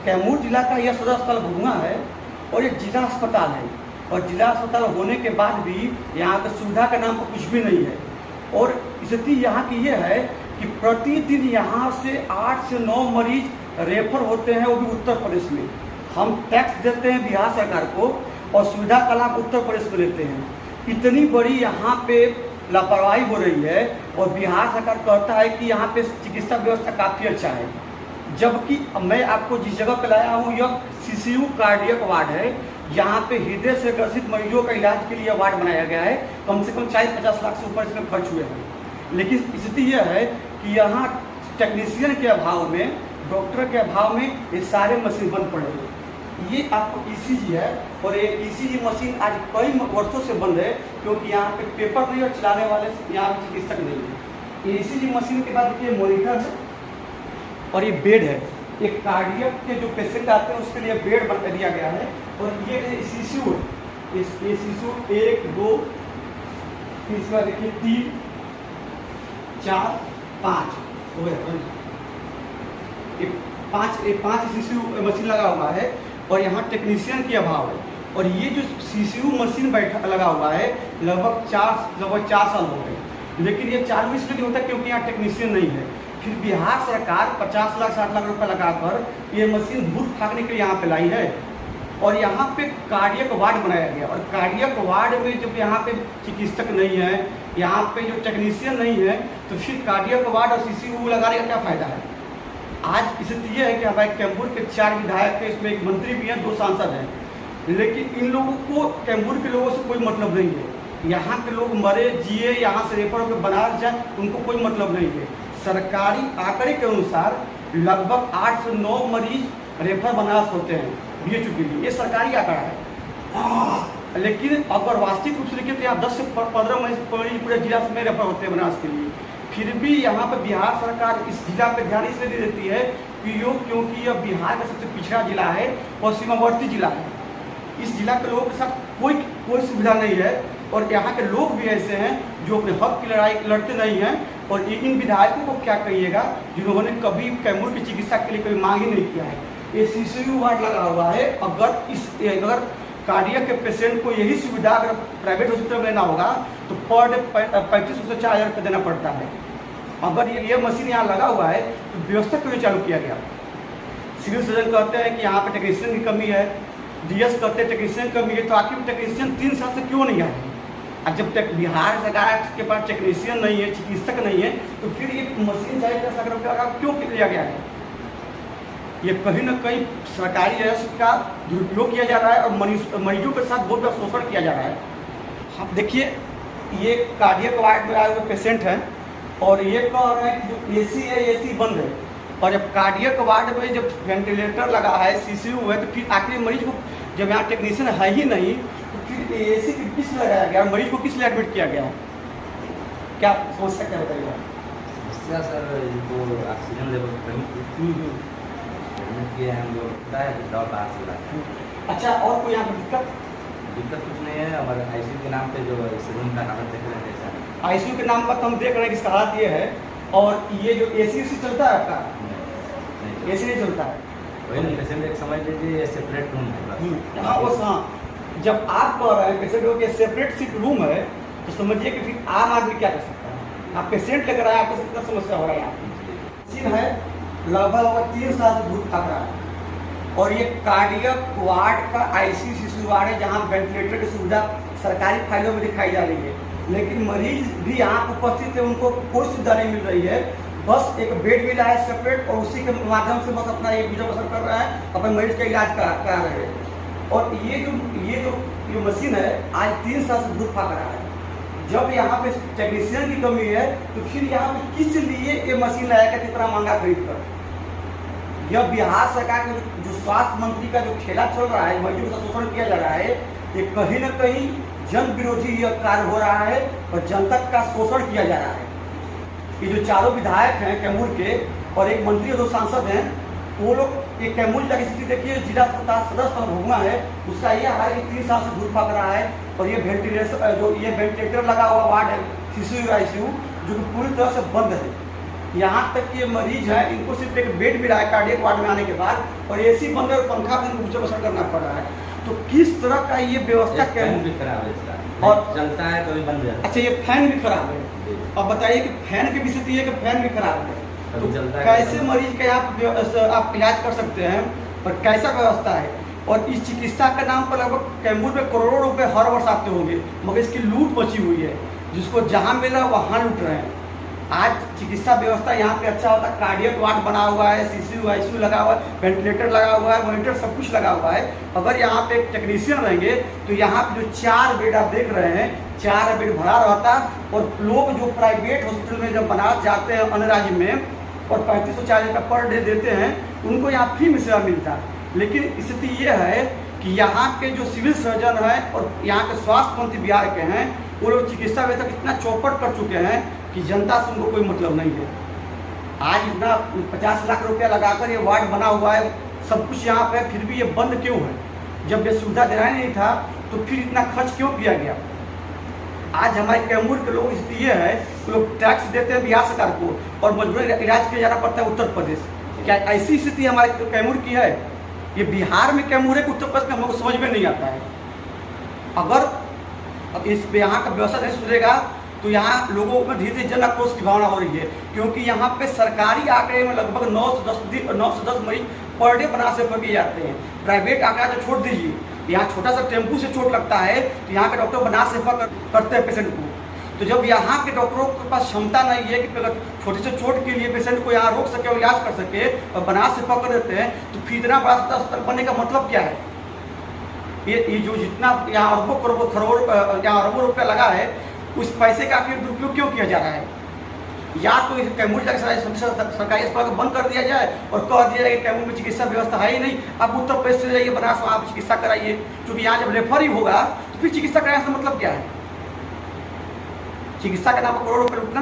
कैमूर जिला का यह सदर स्थल भुगुआ है और ये जिला अस्पताल है। और जिला अस्पताल होने के बाद भी यहाँ की सुविधा के नाम पर कुछ भी नहीं है। और स्थिति यहाँ की ये है कि प्रतिदिन यहाँ से 8 से 9 मरीज रेफर होते हैं, वो भी उत्तर प्रदेश में। हम टैक्स देते हैं बिहार सरकार को और सुविधा का लाभ उत्तर प्रदेश में लेते हैं। इतनी बड़ी यहाँ पे लापरवाही हो रही है और बिहार सरकार कहता है कि यहाँ पे चिकित्सा व्यवस्था काफ़ी अच्छा है, जबकि मैं आपको जिस जगह पे लाया हूँ यह सीसीयू कार्डियक वार्ड है। यहाँ पे हृदय से ग्रसित मरीजों का इलाज के लिए वार्ड बनाया गया है। कम से कम 40-50 लाख से ऊपर इसमें खर्च हुए हैं। लेकिन स्थिति यह है कि यहाँ टेक्नीशियन के अभाव में, डॉक्टर के अभाव में ये सारे मशीन बंद पड़े हैं। ये आपको ईसीजी है और ये ईसीजी मशीन आज कई वर्षों से बंद है, क्योंकि यहाँ पे पेपर नहीं और चलाने वाले यहाँ पे चिकित्सक नहीं है। ये ईसीजी मशीन के बाद देखिए मॉनिटर है और ये बेड है। एक कार्डियक के जो पेशेंट आते हैं उसके लिए बेड बना दिया गया है। और ये सीसीयू है, ये सीसीयू 1 2 इसके बाद देखिए 3 4 5 हो गया। ये पाँच सीसीयू मशीन लगा हुआ है और यहाँ टेक्नीशियन की अभाव है। और ये जो सीसीयू मशीन बैठा लगा हुआ है लगभग 4 साल हो गए, लेकिन ये चालू इसलिए नहीं होता क्योंकि यहाँ टेक्नीशियन नहीं है। फिर बिहार सरकार 50 लाख 60 लाख रुपए लगाकर ये मशीन धूल फाँकने के लिए यहाँ पे लाई है। और यहाँ पे कार्डियक वार्ड बनाया गया और कार्डियक वार्ड में जब यहाँ पे चिकित्सक नहीं है, यहाँ पे जो टेक्नीशियन नहीं है, तो फिर कार्डियक वार्ड और सीसीयू लगाने का क्या फ़ायदा है। आज स्थिति ये है कि हमारे कैमूर के 4 विधायक है, इसमें एक मंत्री भी हैं, 2 सांसद हैं, लेकिन इन लोगों को कैमूर के लोगों से कोई मतलब नहीं है। यहाँ के लोग मरे जिए, यहाँ से रेफर होकर बनारस जाए, उनको कोई मतलब नहीं है। सरकारी आंकड़े के अनुसार लगभग 8 से 9 मरीज रेफर बनारस होते हैं बीएचयू के लिए, ये सरकारी आंकड़ा है। लेकिन अगर वास्तविक रूप से देखिए तो यहाँ 10 से 15 मरीज पूरे जिला में रेफर होते हैं बनारस के लिए। फिर भी यहाँ पर बिहार सरकार इस जिला पे ध्यान इसलिए दे देती है क्योंकि यह बिहार का सबसे पिछड़ा जिला है और सीमावर्ती जिला है। इस जिला के लोगों के साथ कोई सुविधा नहीं है और यहाँ के लोग भी ऐसे हैं जो अपने हक की लड़ाई लड़ते नहीं हैं। और इन विधायकों को क्या कहिएगा जिन्होंने कभी कैमूर की चिकित्सा के लिए कोई मांग ही नहीं किया है। ये सीसीयू वार्ड लगा हुआ है। अगर कार्डियक के पेशेंट को यही सुविधा अगर प्राइवेट हॉस्पिटल में लेना होगा तो पर डे 3500 से 4000 रुपये देना पड़ता है। अगर ये मशीन यहाँ लगा हुआ है तो व्यवस्था क्यों चालू किया गया। सिविल सर्जन कहते हैं कि यहाँ पे टेक्नीशियन की कमी है, डीएस कहते हैं टेक्नीशियन की कमी है, तो आखिर टेक्नीशियन 3 साल से क्यों नहीं आए। और जब तक बिहार सरकार के पास टेक्नीशियन नहीं है, चिकित्सक नहीं है, तो फिर ये मशीन 40 लाख रुपये का क्यों लिया गया है। ये कहीं ना कहीं सरकारी राजस्व का दुरुपयोग किया जा रहा है और मरीजों के साथ बहुत बड़ा शोषण किया जा रहा है। आप देखिए ये कार्डियक वार्ड में आए हुए पेशेंट हैं और ये कह रहे हैं कि जो एसी है एसी बंद है। और जब कार्डियक वार्ड में जब वेंटिलेटर लगा है, सीसीयू है, तो फिर आखिर मरीज को जब यहाँ टेक्नीशियन है ही नहीं तो फिर एसी किस लगाया गया, मरीज को किस लिए एडमिट किया गया। क्या समस्या क्या बताइएगा। समस्या सर जो ऑक्सीजन लेवल कमी किया है हम लोग दवा बाहर से लाते हैं। अच्छा, और कोई यहाँ पर दिक्कत कुछ नहीं है। हमारे आईसीयू के नाम पे जो रूम का हालत देख रहे हैं सर, आईसीयू के नाम पर हम देख रहे हैं कि इसका हालत ये है। और ये जो एसी चलता है आपका, एसी नहीं चलता है। वही नहीं, पेशेंट एक समझ लीजिए सेपरेट रूम है। हाँ बस, हाँ जब आप कह रहे हैं पेशेंट हो कि सेपरेट सीट रूम है तो समझिए कि फिर आम आदमी क्या कर सकता है। आप पेशेंट लेकर आए, आपको कितना समस्या हो रहा है। मशीन है लगभग 3 साल से धूप खाक रहा है। और ये कार्डियक वार्ड का आईसीयू वार्ड है जहाँ वेंटिलेटर की सुविधा सरकारी फाइलों में दिखाई जा रही है, लेकिन मरीज भी यहाँ उपस्थित है, उनको कोई सुविधा नहीं मिल रही है। बस एक बेड मिला है सेपरेट और उसी के माध्यम से बस अपना एक गुजर बसर कर रहा है, अपने मरीज का इलाज करा रहे हैं। और ये जो मशीन है आज 3 साल से धूप फाक रहा है। जब यहाँ पे टेक्नीशियन की कमी है तो फिर यहाँ पे किस लिए ये मशीन लाया गया इतना महंगा खरीद कर। यह बिहार सरकार के जो स्वास्थ्य मंत्री का जो खेला चल रहा है, मरीजों का शोषण किया जा रहा है, ये कहीं ना कहीं जन विरोधी यह कार्य हो रहा है और जनता का शोषण किया जा रहा है। ये जो 4 विधायक हैं कैमूर के और एक मंत्री और 2 सांसद हैं, वो लोग एक कैमूर जिला की स्थिति देखिए, जिला अस्पताल सदर स्थल भुगुआ है, उसका ये हाल है कि 3 साल से धूल फाक रहा है। और ये वेंटिलेटर लगा हुआ वार्ड है सीसीयू आईसीयू जो कि पूरी तरह से बंद है। यहाँ तक कि ये मरीज है, इनको सिर्फ एक बेड मिला है कार्डियक वार्ड में आने के बाद, और एसी बंद है और पंखा भी इनको ऊंचे बसर करना पड़ रहा है। तो किस तरह का ये व्यवस्था क्या फैन है? भी खराब है इसका, और और चलता है कभी बंद जाता है। अच्छा, ये फैन भी खराब है। जी। अब बताइए कि फैन की भी स्थिति है कि फैन भी खराब है, तो कभी चलता है, कैसे कभी मरीज का आप इलाज कर सकते हैं, और कैसा व्यवस्था है? और इस चिकित्सा के नाम पर लगभग कैमूर में करोड़ों रुपए हर वर्ष आते होंगे, मगर इसकी लूट मची हुई है, जिसको जहाँ मिल रहा है वहाँ लूट रहे हैं। आज चिकित्सा व्यवस्था यहाँ पे अच्छा होता है, कार्डियक वार्ड बना हुआ है, सीसीयू आईसीयू लगा हुआ है, वेंटिलेटर लगा हुआ है, मॉनिटर सब कुछ लगा हुआ है। अगर यहाँ पे एक टेक्नीशियन रहेंगे तो यहाँ पे जो 4 बेड आप देख रहे हैं, 4 बेड भरा रहता, और लोग जो प्राइवेट हॉस्पिटल में जब बनारस जाते हैं अन्य राज्य में और 3500-4000 रुपये पर डे देते हैं, उनको यहाँ फ्री में सेवा मिलता है। लेकिन स्थिति ये है कि यहाँ के जो सिविल सर्जन हैं और यहाँ के स्वास्थ्य मंत्री बिहार के हैं, वो लोग चिकित्सा व्यवस्था इतना चौपट कर चुके हैं कि जनता से उनको कोई मतलब नहीं है। आज इतना 50 लाख रुपया लगाकर ये वार्ड बना हुआ है, सब कुछ यहाँ पे, फिर भी ये बंद क्यों है? जब ये सुविधा देना ही नहीं था तो फिर इतना खर्च क्यों किया गया? आज हमारे कैमूर के लोग स्थिति ये है कि लोग टैक्स देते हैं बिहार सरकार को और मजबूरी इलाज के लिए जाना पड़ता है उत्तर प्रदेश। क्या ऐसी स्थिति हमारे कैमूर की है? ये बिहार में कैमूर है कि उत्तर प्रदेश में, हमको समझ में नहीं आता है। अगर अब इस यहाँ का व्यवस्था नहीं सुधरेगा तो यहाँ लोगों में धीरे धीरे जन आक्रोश की भावना हो रही है, क्योंकि यहाँ पे सरकारी आंकड़े में लगभग 9 से 10 मरीज पर डे बनारस रेफर किए जाते हैं। प्राइवेट आंकड़ा तो छोड़ दीजिए, यहाँ छोटा सा टेम्पू से चोट लगता है तो यहाँ के डॉक्टर बनारस रेफर करते हैं पेशेंट को। तो जब यहाँ के डॉक्टरों के पास क्षमता नहीं है कि अगर छोटे से चोट के लिए पेशेंट को यहाँ रोक सके और इलाज कर सके और बनारस रेफर कर देते हैं, तो फिर इतना बड़ा अस्पताल बनने का मतलब क्या है? ये जो जितना यहाँ अरबों करोड़ों यहाँ अरबों रुपया लगा है, उस पैसे का आखिर दुरुपयोग क्यों किया जा रहा है? या तो कैमूर जाकर सरकारी अस्पताल को बंद कर दिया जाए और कह दिया जाए कि कैमूर में चिकित्सा व्यवस्था है ही नहीं, आप उत्तर प्रदेश से जाइए बनारस, आप चिकित्सा कराइए, क्योंकि यहाँ जब रेफर ही होगा तो फिर चिकित्सा कराने से मतलब क्या है? चिकित्सा के नाम पर करोड़ों रुपये लूटना।